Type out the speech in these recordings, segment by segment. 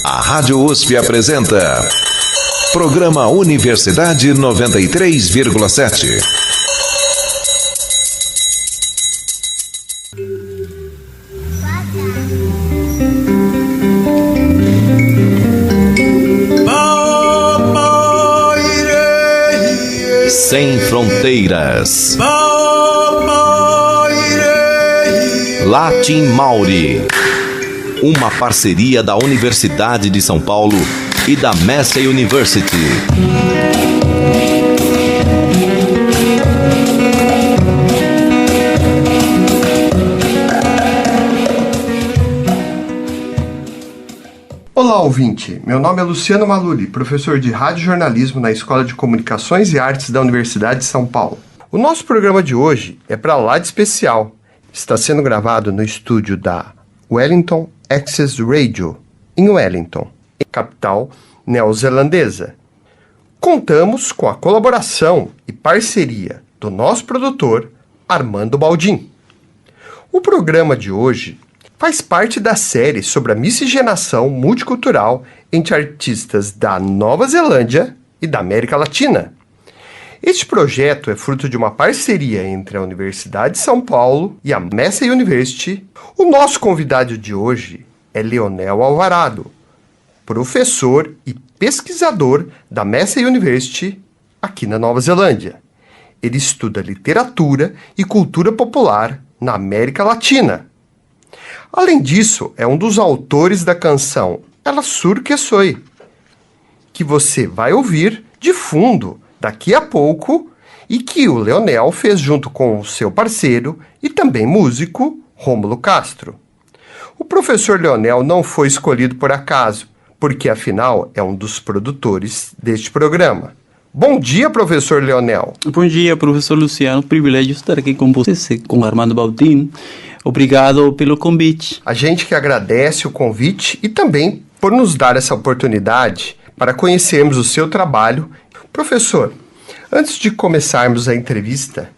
A Rádio USP apresenta Programa Universidade 93,7. Sem fronteiras. Latin Mauri. Uma parceria da Universidade de São Paulo e da Massey University. Olá, ouvinte. Meu nome é Luciano Maluri, professor de Rádio e Jornalismo na Escola de Comunicações e Artes da Universidade de São Paulo. O nosso programa de hoje é para lá de especial. Está sendo gravado no estúdio da Wellington Access Radio, em Wellington, capital neozelandesa. Contamos com a colaboração e parceria do nosso produtor, Armando Baldin. O programa de hoje faz parte da série sobre a miscigenação multicultural entre artistas da Nova Zelândia e da América Latina. Este projeto é fruto de uma parceria entre a Universidade de São Paulo e a Massey University. O nosso convidado de hoje é Leonel Alvarado, professor e pesquisador da Massey University aqui na Nova Zelândia. Ele estuda literatura e cultura popular na América Latina. Além disso, é um dos autores da canção Ela Sur Que Soy, que você vai ouvir de fundo daqui a pouco e que o Leonel fez junto com o seu parceiro e também músico, Rômulo Castro. O professor Leonel não foi escolhido por acaso, porque afinal é um dos produtores deste programa. Bom dia, professor Leonel. Bom dia, professor Luciano. Privilégio estar aqui com você, com Armando Baldin. Obrigado pelo convite. A gente que agradece o convite e também por nos dar essa oportunidade para conhecermos o seu trabalho. Professor, antes de começarmos a entrevista,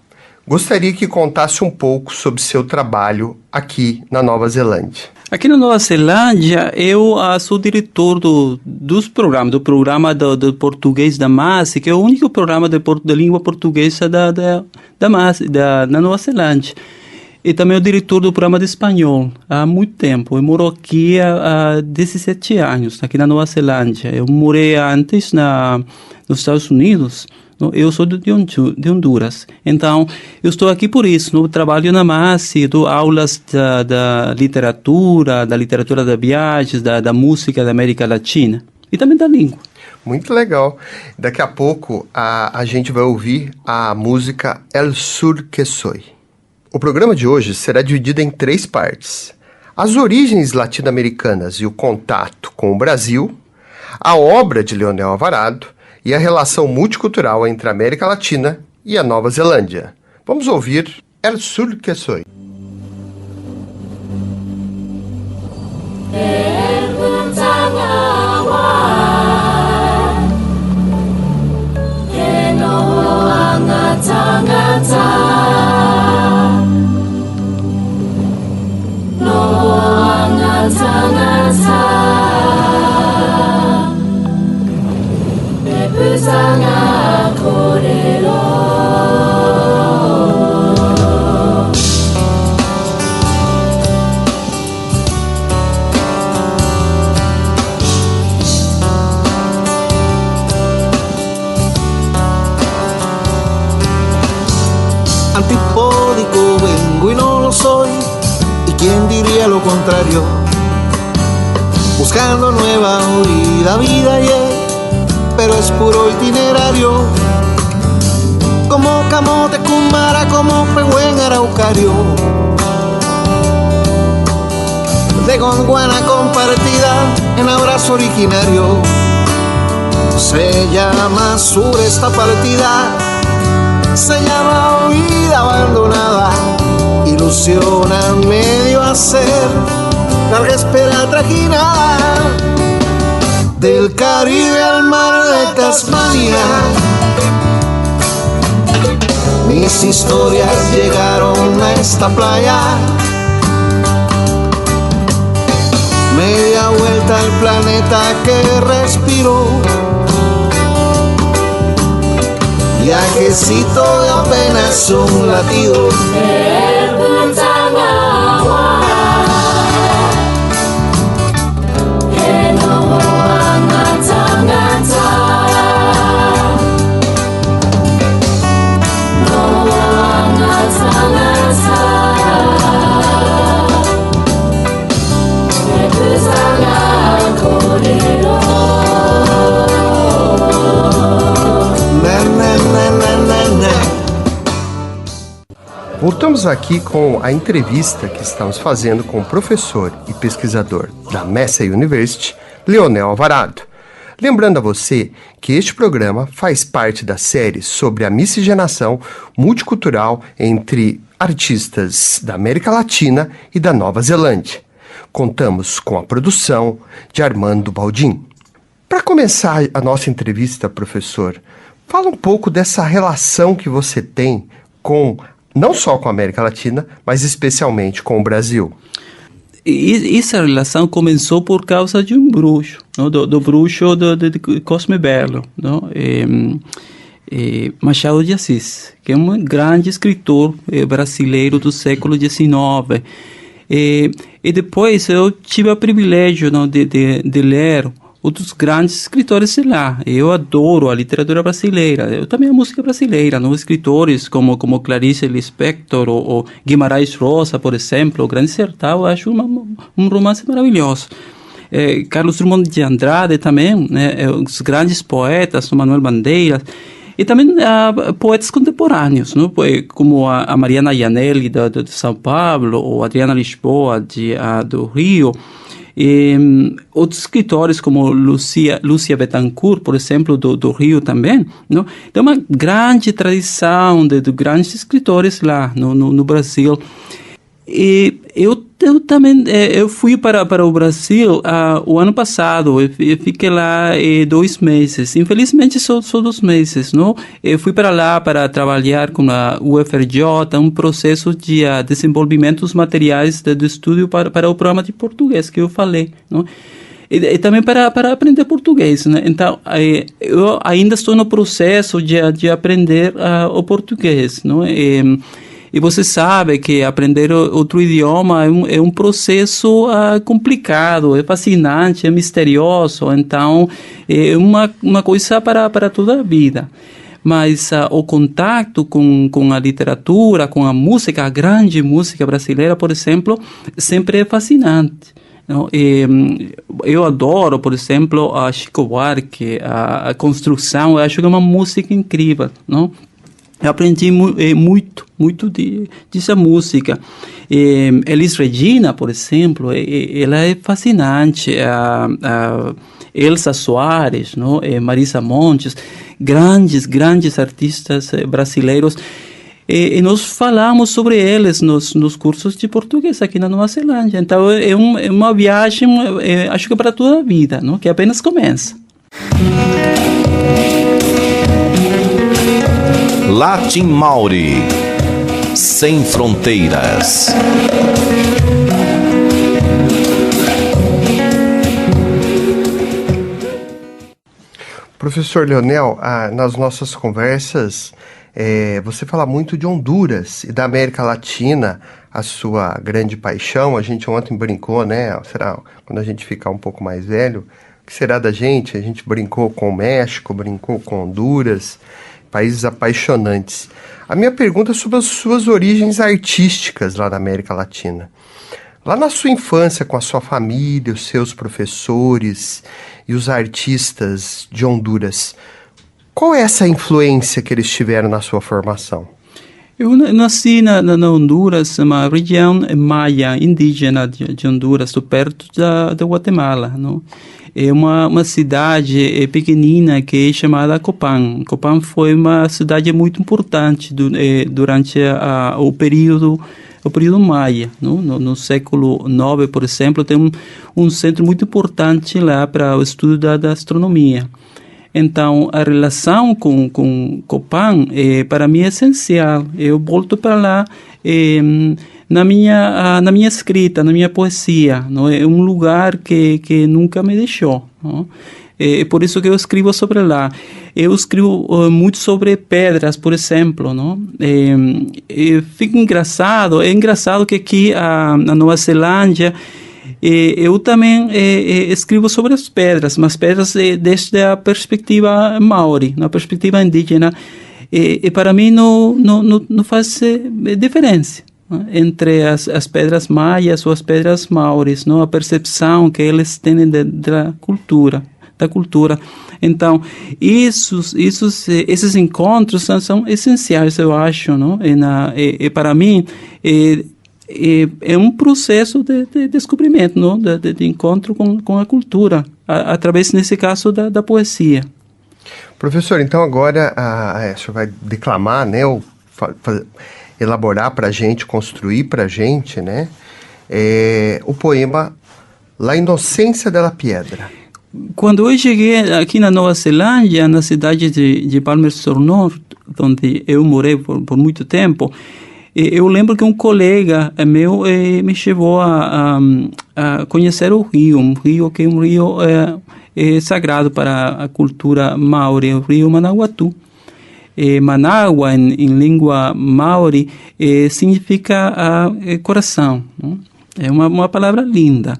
gostaria que contasse um pouco sobre seu trabalho aqui na Nova Zelândia. Aqui na Nova Zelândia, eu sou diretor do programa do português da Massey, que é o único programa de língua portuguesa da Massey, na Nova Zelândia. E também o diretor do programa de espanhol há muito tempo. Eu moro aqui há 17 anos, aqui na Nova Zelândia. Eu morei antes nos Estados Unidos. Eu sou de Honduras. Então, eu estou aqui por isso. Eu trabalho na Massey, dou aulas da literatura da viagens, da música da América Latina e também da língua. Muito legal. Daqui a pouco a gente vai ouvir a música El Sur Que Soy. O programa de hoje será dividido em 3 partes: as origens latino-americanas e o contato com o Brasil, a obra de Leonel Alvarado e a relação multicultural entre a América Latina e a Nova Zelândia. Vamos ouvir El Sur Que Soy. Antipódico vengo y no lo soy, y quién diría lo contrario, buscando nueva vida pero es puro itinerario, como camote cumara, como pehuen araucario, de Gondwana compartida en abrazo originario, se llama sur esta partida, se llama vida abandonada, ilusiona medio hacer, larga espera trajinada, del Caribe al mar de Tasmania. Mis historias llegaron a esta playa, media la vuelta al planeta que respiró. Viajecito de apenas un latido. Voltamos aqui com a entrevista que estamos fazendo com o professor e pesquisador da Massey University, Leonel Alvarado. Lembrando a você que este programa faz parte da série sobre a miscigenação multicultural entre artistas da América Latina e da Nova Zelândia. Contamos com a produção de Armando Baldin. Para começar a nossa entrevista, professor, fala um pouco dessa relação que você tem com não só com a América Latina, mas especialmente com o Brasil. E essa relação começou por causa de um bruxo, não? do bruxo de Cosme Belo, não? Machado de Assis, que é um grande escritor brasileiro do século XIX. E depois eu tive o privilégio, não, de ler outros grandes escritores de lá. Eu adoro a literatura brasileira, eu também a música brasileira, não? Escritores como Clarice Lispector ou Guimarães Rosa, por exemplo, o Grande Sertão, eu acho um romance maravilhoso. Carlos Drummond de Andrade também, né? Os grandes poetas, Manuel Bandeira, e também poetas contemporâneos, não? Como a Mariana Iannelli de São Paulo, ou Adriana Lisboa do Rio. Outros escritores como Lúcia Bettencourt, por exemplo, do Rio também, não? Tem uma grande tradição de grandes escritores lá no Brasil. E eu também eu fui para o Brasil o ano passado. Eu fiquei lá 2 meses. Infelizmente só 2 meses, não? Eu fui para lá para trabalhar com a UFRJ, um processo de desenvolvimento dos materiais de estudo para o programa de português que eu falei, não? E também para aprender português, né? Então, eu ainda estou no processo de aprender o português, não? E você sabe que aprender outro idioma é um processo complicado, é fascinante, é misterioso, então é uma coisa para toda a vida. Mas o contato com a literatura, com a música, a grande música brasileira, por exemplo, sempre é fascinante. Não? Eu adoro, por exemplo, a Chico Buarque, a construção, eu acho que é uma música incrível, não? Eu aprendi muito dessa música. Elis Regina, por exemplo, ela é fascinante. Elsa Soares, não? Marisa Montes, grandes artistas brasileiros. E nós falamos sobre eles nos cursos de português aqui na Nova Zelândia. Então, é uma viagem, acho que para toda a vida, não? Que apenas começa. Latin Mauri, sem fronteiras. Professor Leonel, nas nossas conversas, você fala muito de Honduras e da América Latina, a sua grande paixão. A gente ontem brincou, né? Será quando a gente ficar um pouco mais velho, o que será da gente? A gente brincou com o México, brincou com Honduras, países apaixonantes. A minha pergunta é sobre as suas origens artísticas lá na América Latina. Lá na sua infância, com a sua família, os seus professores e os artistas de Honduras, qual é essa influência que eles tiveram na sua formação? Eu nasci na Honduras, uma região maia, indígena de Honduras, perto da Guatemala, não? É uma cidade pequenina que é chamada Copán. Copán foi uma cidade muito importante durante o período maia, não? No século IX, por exemplo, tem um centro muito importante lá para o estudo da astronomia. Então, a relação com Copán, para mim, é essencial. Eu volto para lá na minha escrita, na minha poesia, não? É um lugar que nunca me deixou, não? É por isso que eu escrevo sobre lá. Eu escrevo muito sobre pedras, por exemplo, não? Fica engraçado, é engraçado que aqui na Nova Zelândia eu também escrevo sobre as pedras, mas pedras desde a perspectiva maori, na perspectiva indígena. E para mim não faz diferença, né, entre as pedras maias ou as pedras maoris, não? A percepção que eles têm da cultura. Então, esses encontros são essenciais, eu acho, não? E para mim é um processo de descobrimento, não? De encontro com a cultura, através, nesse caso, da poesia. Professor, então agora o senhor vai declamar, né, ou elaborar para a gente, construir para a gente, né, o poema La Inocência della Piedra. Quando eu cheguei aqui na Nova Zelândia, na cidade de Palmerston North, onde eu morei por muito tempo, eu lembro que um colega meu me levou a conhecer o rio, um rio que é um rio sagrado para a cultura maori, o rio Manawatu. Manawa, em língua maori, significa coração, não? É uma palavra linda.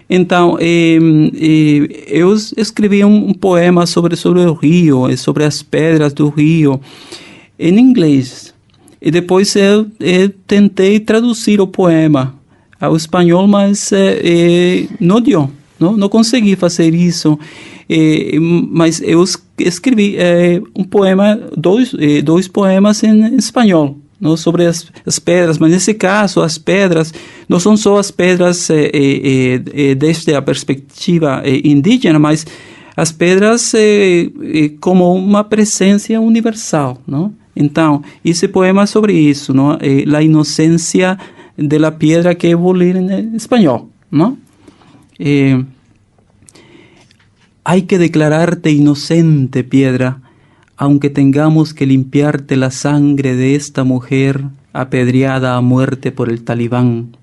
Então, eu escrevi um poema sobre o rio, sobre as pedras do rio, em inglês. E depois eu tentei traduzir o poema ao espanhol, mas não deu. Não consegui fazer isso, mas eu escrevi um poema, dois poemas em espanhol, não, sobre as pedras, mas nesse caso as pedras não são só as pedras desde a perspectiva indígena, mas as pedras como uma presença universal, não? Então, esse poema é sobre isso, não? La inocência de la piedra, que eu vou ler em espanhol, não? Hay que declararte inocente, piedra, aunque tengamos que limpiarte la sangre de esta mujer apedreada a muerte por el talibán.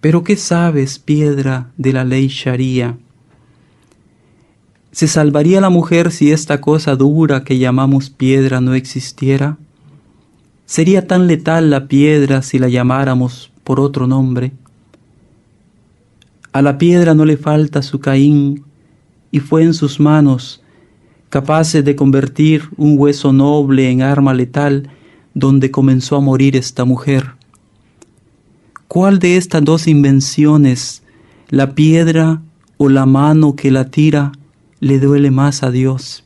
Pero ¿qué sabes, piedra, de la ley Sharia? ¿Se salvaría la mujer si esta cosa dura que llamamos piedra no existiera? ¿Sería tan letal la piedra si la llamáramos por otro nombre? A la piedra no le falta su Caín, y fue en sus manos, capaces de convertir un hueso noble en arma letal, donde comenzó a morir esta mujer. ¿Cuál de estas dos invenciones, la piedra o la mano que la tira, le duele más a Dios?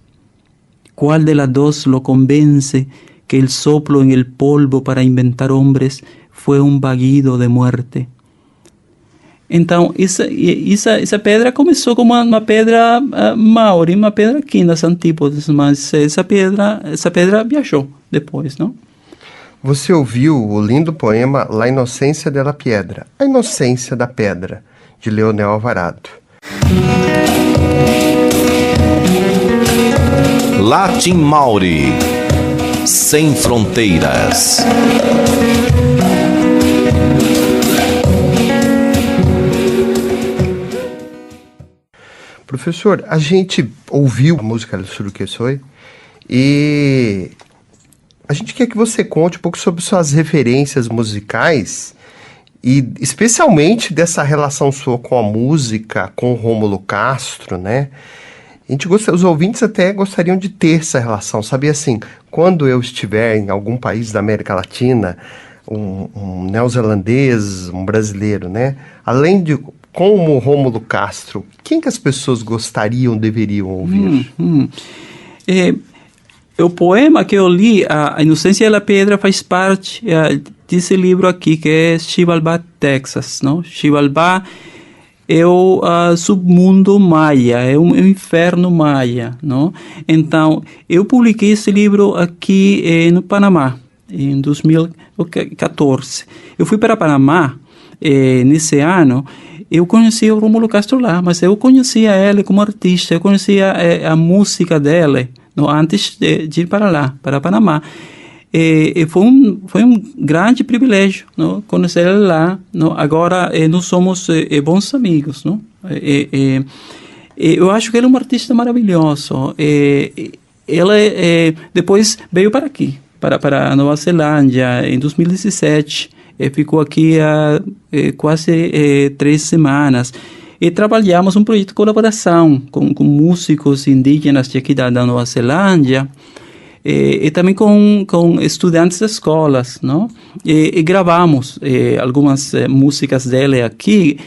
¿Cuál de las dos lo convence que el soplo en el polvo para inventar hombres fue un vaguido de muerte? Então, essa pedra começou como uma pedra maori, uma pedra aqui nas antípodas, mas essa pedra viajou depois, não? Você ouviu o lindo poema La Inocência della Piedra, A Inocência da Pedra, de Leonel Alvarado. Latin Maori, sem fronteiras. Professor, a gente ouviu a música do Suruquesoi e a gente quer que você conte um pouco sobre suas referências musicais e especialmente dessa relação sua com a música, com o Rômulo Castro, né? Os ouvintes até gostariam de ter essa relação, sabe assim, quando eu estiver em algum país da América Latina, um neozelandês, um brasileiro, né? Além de como o Rômulo Castro, quem que as pessoas gostariam, deveriam ouvir? O poema que eu li, A Inocência da Pedra, faz parte desse livro aqui, que é Xibalbá, Texas, não? Xibalbá é o submundo maia, é um inferno maia, não? Então, eu publiquei esse livro aqui no Panamá, em 2014. Eu fui para Panamá nesse ano. Eu conhecia o Rômulo Castro lá, mas eu conhecia ele como artista, eu conhecia a música dele, não, antes de ir para lá, para Panamá. foi um grande privilégio, não? Conhecer ela lá, não? Agora nós somos bons amigos, não? Eu acho que ele é um artista maravilhoso. Ela depois veio para aqui, para a Nova Zelândia, em 2017. Ficou aqui há quase 3 semanas. E trabalhamos um projeto de colaboração com músicos indígenas de aqui da Nova Zelândia. E também com estudantes de escolas, não? E gravamos algumas músicas dele aqui.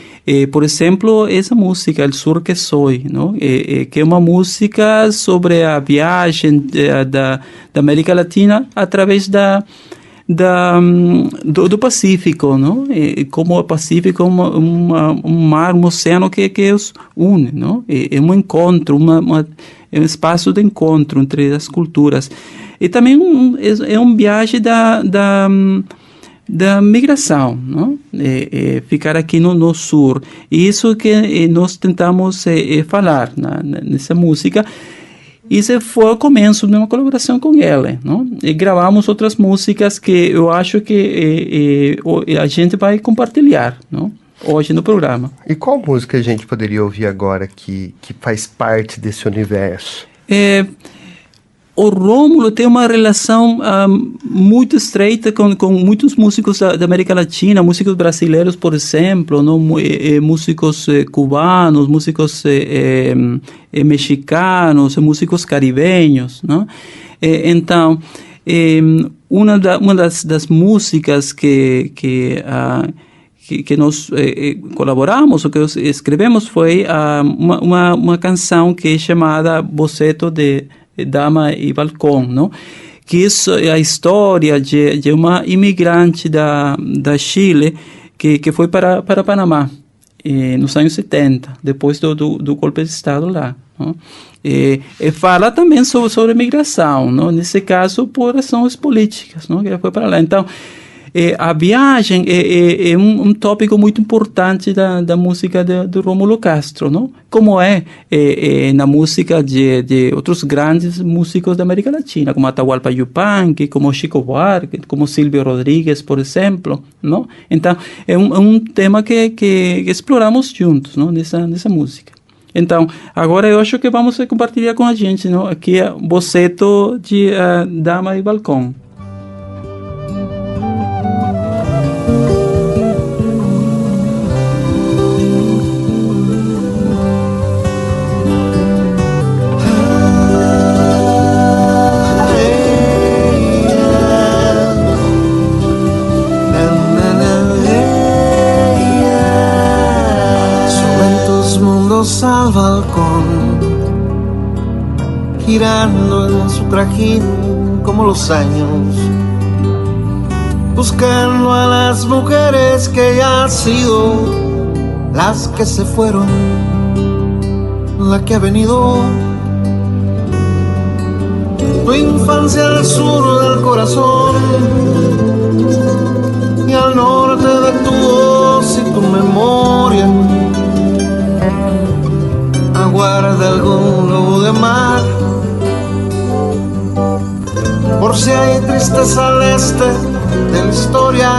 Por exemplo, essa música, El Sur que Soy, não? Que é uma música sobre a viagem da América Latina através do Pacífico, não? Como o Pacífico é um mar, um oceano que os une, não? É um encontro, é um espaço de encontro entre as culturas. E também é uma viagem da migração, não? Ficar aqui no sul. E isso que nós tentamos falar nessa música. Isso foi o começo de uma colaboração com ela, não? E gravamos outras músicas que eu acho que a gente vai compartilhar, não? Hoje no programa. E qual música a gente poderia ouvir agora que faz parte desse universo? O Rômulo tem uma relação muito estreita com muitos músicos da América Latina, músicos brasileiros, por exemplo, não? Músicos cubanos, músicos mexicanos, músicos caribenhos, não? Então, uma das músicas que nós colaboramos, o que escrevemos, foi uma canção que é chamada Boceto de Dama e Balcão, não? Que é a história de uma imigrante da Chile que foi para Panamá nos anos 70, depois do golpe de Estado lá, não? E fala também sobre migração, não? Nesse caso por razões políticas, não? Que ela foi para lá. Então, a viagem é um tópico muito importante da música do Rômulo Castro, não? Como na música de outros grandes músicos da América Latina, como Atahualpa Yupanqui, como Chico Buarque, como Silvio Rodríguez, por exemplo, não? Então, é um tema que exploramos juntos, não? Nessa música. Então, agora eu acho que vamos compartilhar com a gente, não? Aqui é o boceto de Dama e Balcão. Al balcón, girando en su trajín como los años, buscando a las mujeres que ya han sido, las que se fueron, la que ha venido. Tu infancia al sur del corazón y al norte de tu voz y tu memoria. Aguarda algún lobo de mar, por si hay tristeza al este de la historia.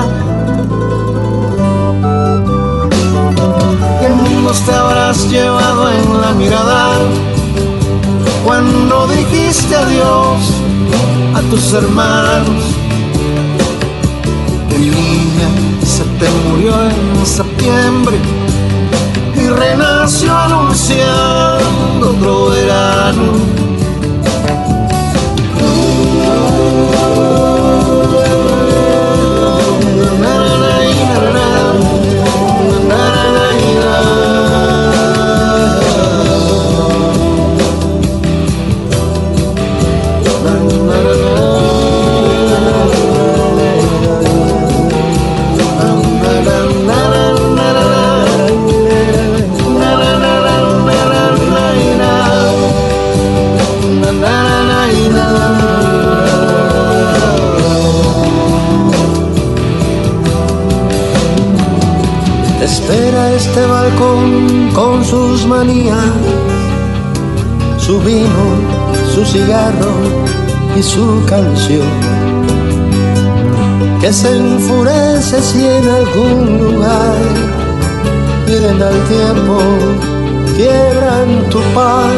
¿Qué mundos te habrás llevado en la mirada cuando dijiste adiós a tus hermanos? ¿Qué niña se te murió en septiembre y renació anunciando otro verano? Espera este balcón con sus manías, su vino, su cigarro y su canción. que se enfurece si en algún lugar miren al tiempo, quiebran tu paz.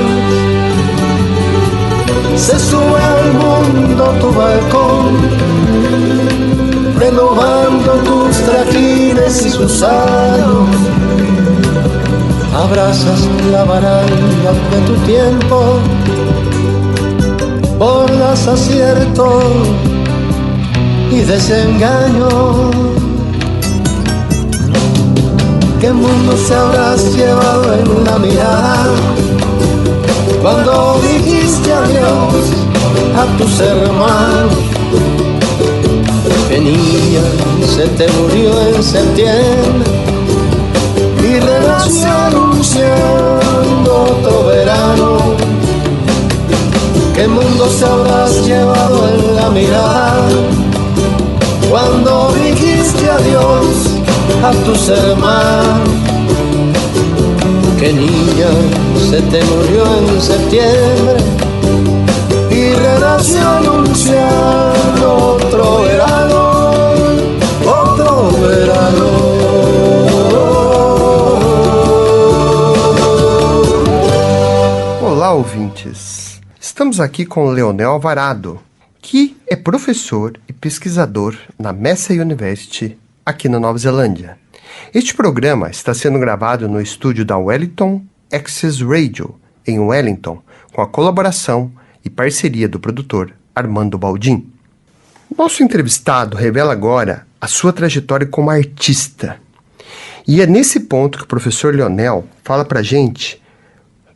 Se sube al mundo tu balcón, renovando tus trajines y sus años. Abrazas la baranda de tu tiempo, bordas aciertos y desengaños. ¿Qué mundo se habrás llevado en la mirada cuando dijiste adiós a tus hermanos? ¿Qué niña se te murió en septiembre y renació anunciando otro verano? ¿Qué mundo se habrás llevado en la mirada cuando dijiste adiós a tus hermanos? ¿Qué niña se te murió en septiembre y renació anunciando otro verano? Otro verano. Olá, ouvintes! Estamos aqui com o Leonel Alvarado, que é professor e pesquisador na Massey University, aqui na Nova Zelândia. Este programa está sendo gravado no estúdio da Wellington Access Radio, em Wellington, com a colaboração e parceria do produtor Armando Baldin. Nosso entrevistado revela agora a sua trajetória como artista. E é nesse ponto que o professor Leonel fala pra gente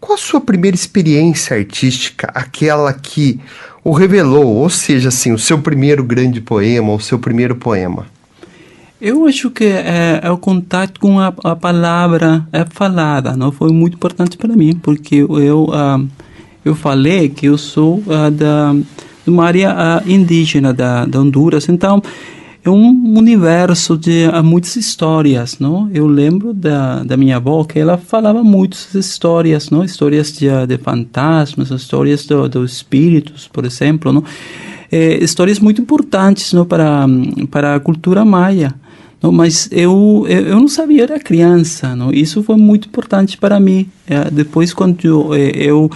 qual a sua primeira experiência artística, aquela que o revelou, ou seja, assim, o seu primeiro grande poema, ou o seu primeiro poema. Eu acho que é o contato com a palavra falada, não foi muito importante para mim, porque eu falei que eu sou de uma área indígena da Honduras, então é um universo de muitas histórias, não? Eu lembro da minha avó que ela falava muitas histórias, não? Histórias de fantasmas, histórias dos espíritos, por exemplo, não? Histórias muito importantes, não? Para a cultura maia. Não, mas eu não sabia, era criança, não? Isso foi muito importante para mim. Depois, quando eu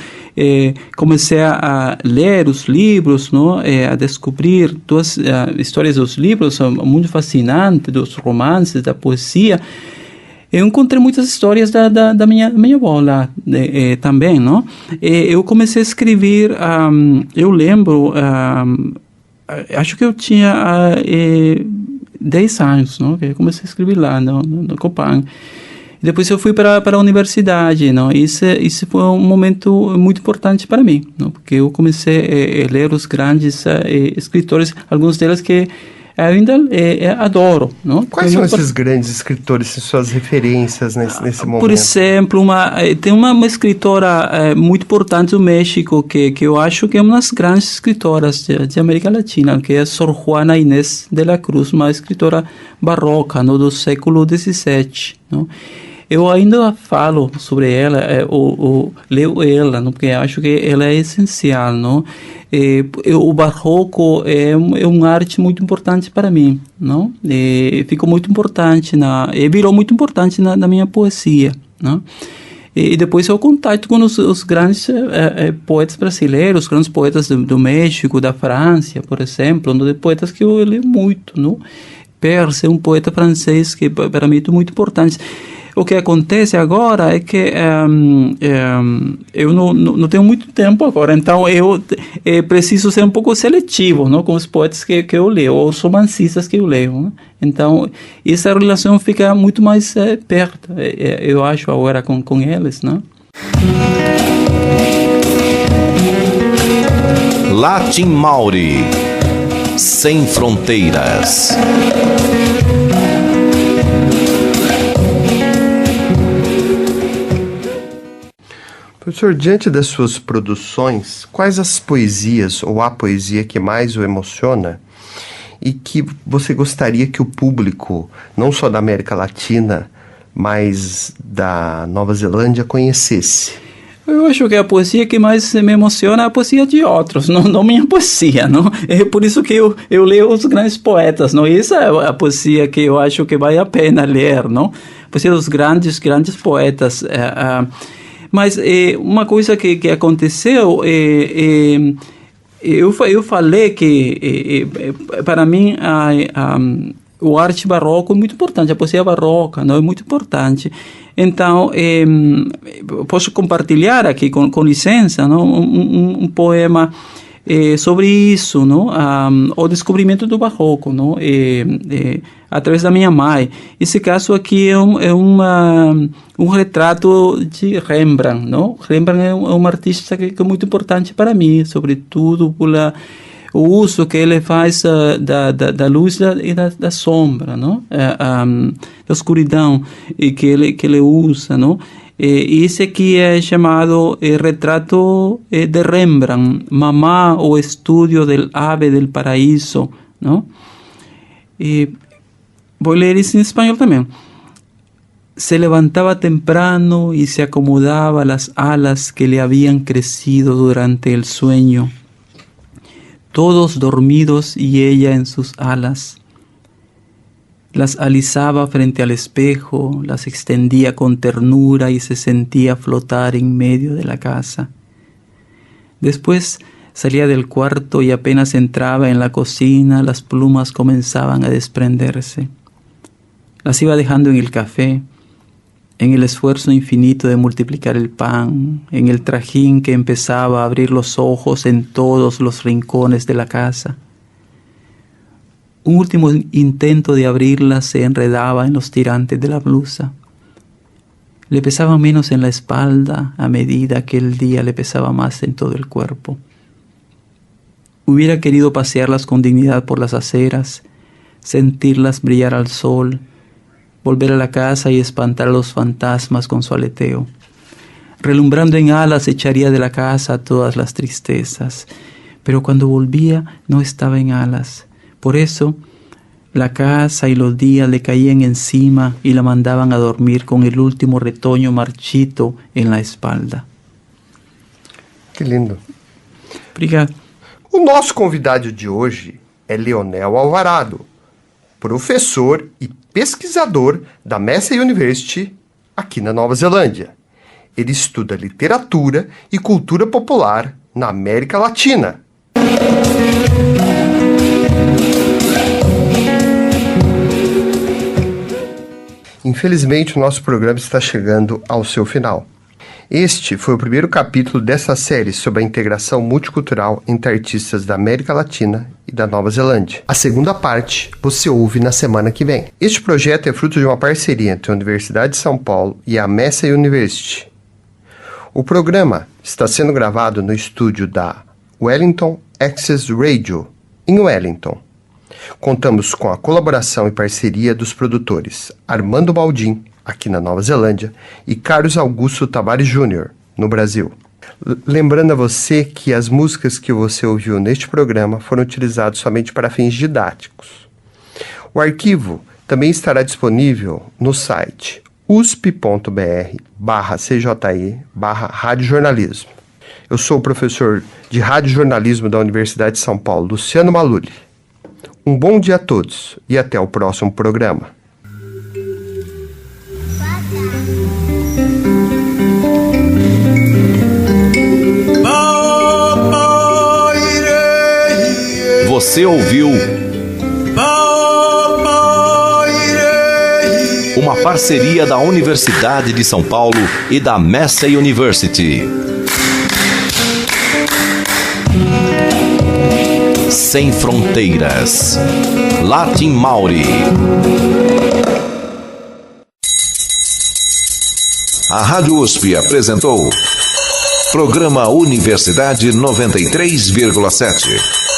comecei a ler os livros, não? A descobrir todas as histórias dos livros, muito fascinante, dos romances, da poesia, eu encontrei muitas histórias da minha avó lá também, não? Eu comecei a escrever, eu lembro, acho que eu tinha 10 anos, não? Eu comecei a escrever lá no Copan. Depois eu fui para a universidade, não? Isso foi um momento muito importante para mim, não? Porque eu comecei a ler os grandes escritores, alguns deles que ainda adoro, não? Quais são esses grandes escritores, suas referências nesse momento? Por exemplo, tem uma escritora muito importante do México que eu acho que é uma das grandes escritoras de América Latina, que é a Sor Juana Inés de la Cruz, uma escritora barroca, não, do século XVII, não? Eu ainda falo sobre ela, ou leio ela, não? Porque acho que ela é essencial, não? O barroco é uma arte muito importante para mim, não? Ficou muito importante, virou muito importante na minha poesia, não? E depois eu contato com os grandes poetas brasileiros, os grandes poetas do México, da França, por exemplo, de poetas que eu leio muito, não? Perse é um poeta francês que para mim é muito importante. O que acontece agora é que eu não tenho muito tempo agora, então eu preciso ser um pouco seletivo, não, com os poetas que eu leio, ou os romancistas que eu leio, né? Então, essa relação fica muito mais perto, eu acho, agora com eles, né? Latin Mauri, sem fronteiras. Professor, diante das suas produções, quais as poesias ou a poesia que mais o emociona e que você gostaria que o público, não só da América Latina, mas da Nova Zelândia, conhecesse? Eu acho que a poesia que mais me emociona é a poesia de outros, não minha poesia, não? É por isso que eu leio os grandes poetas, não? E essa é a poesia que eu acho que vale a pena ler, não? A poesia dos grandes poetas. Mas uma coisa que aconteceu, eu falei que para mim o arte barroco é muito importante, a poesia barroca, não é muito importante. Então, posso compartilhar aqui, com licença, não? Um poema sobre isso, não? O descobrimento do barroco, não? Através da minha mãe. Esse caso aqui é um retrato de Rembrandt, não? Rembrandt é um artista que é muito importante para mim, sobretudo pela o uso que ele faz da luz e da sombra, não? Da escuridão que ele usa, não? E esse aqui é chamado retrato de Rembrandt, Mamá, o estudio del ave del paraíso, não? E vou ler isso em espanhol também. Se levantaba temprano y se acomodaba las alas que le habían crecido durante el sueño, todos dormidos y ella en sus alas. Las alisaba frente al espejo, las extendía con ternura y se sentía flotar en medio de la casa. Después salía del cuarto y apenas entraba en la cocina, las plumas comenzaban a desprenderse. Las iba dejando en el café, en el esfuerzo infinito de multiplicar el pan, en el trajín que empezaba a abrir los ojos en todos los rincones de la casa. Un último intento de abrirla se enredaba en los tirantes de la blusa. Le pesaba menos en la espalda a medida que el día le pesaba más en todo el cuerpo. Hubiera querido pasearlas con dignidad por las aceras, sentirlas brillar al sol, volver a la casa y espantar a los fantasmas con su aleteo. Relumbrando en alas echaría de la casa todas las tristezas, pero cuando volvía no estaba en alas. Por eso la casa y los días le caían encima y la mandaban a dormir con el último retoño marchito en la espalda. Que lindo. Obrigado. O nosso convidado de hoje é Leonel Alvarado, professor e pesquisador da Massey University aqui na Nova Zelândia. Ele estuda literatura e cultura popular na América Latina. Infelizmente, o nosso programa está chegando ao seu final. Este foi o primeiro capítulo dessa série sobre a integração multicultural entre artistas da América Latina e da Nova Zelândia. A segunda parte você ouve na semana que vem. Este projeto é fruto de uma parceria entre a Universidade de São Paulo e a Massey University. O programa está sendo gravado no estúdio da Wellington Access Radio, em Wellington. Contamos com a colaboração e parceria dos produtores Armando Baldin, aqui na Nova Zelândia, e Carlos Augusto Tavares Jr., no Brasil. Lembrando a você que as músicas que você ouviu neste programa foram utilizadas somente para fins didáticos. O arquivo também estará disponível no site usp.br/cji/radiojornalismo. Eu sou o professor de radiojornalismo da Universidade de São Paulo, Luciano Maluli. Um bom dia a todos e até o próximo programa. Você ouviu uma parceria da Universidade de São Paulo e da Massey University. Sem Fronteiras. Latin Maori. A Rádio USP apresentou Programa Universidade 93,7.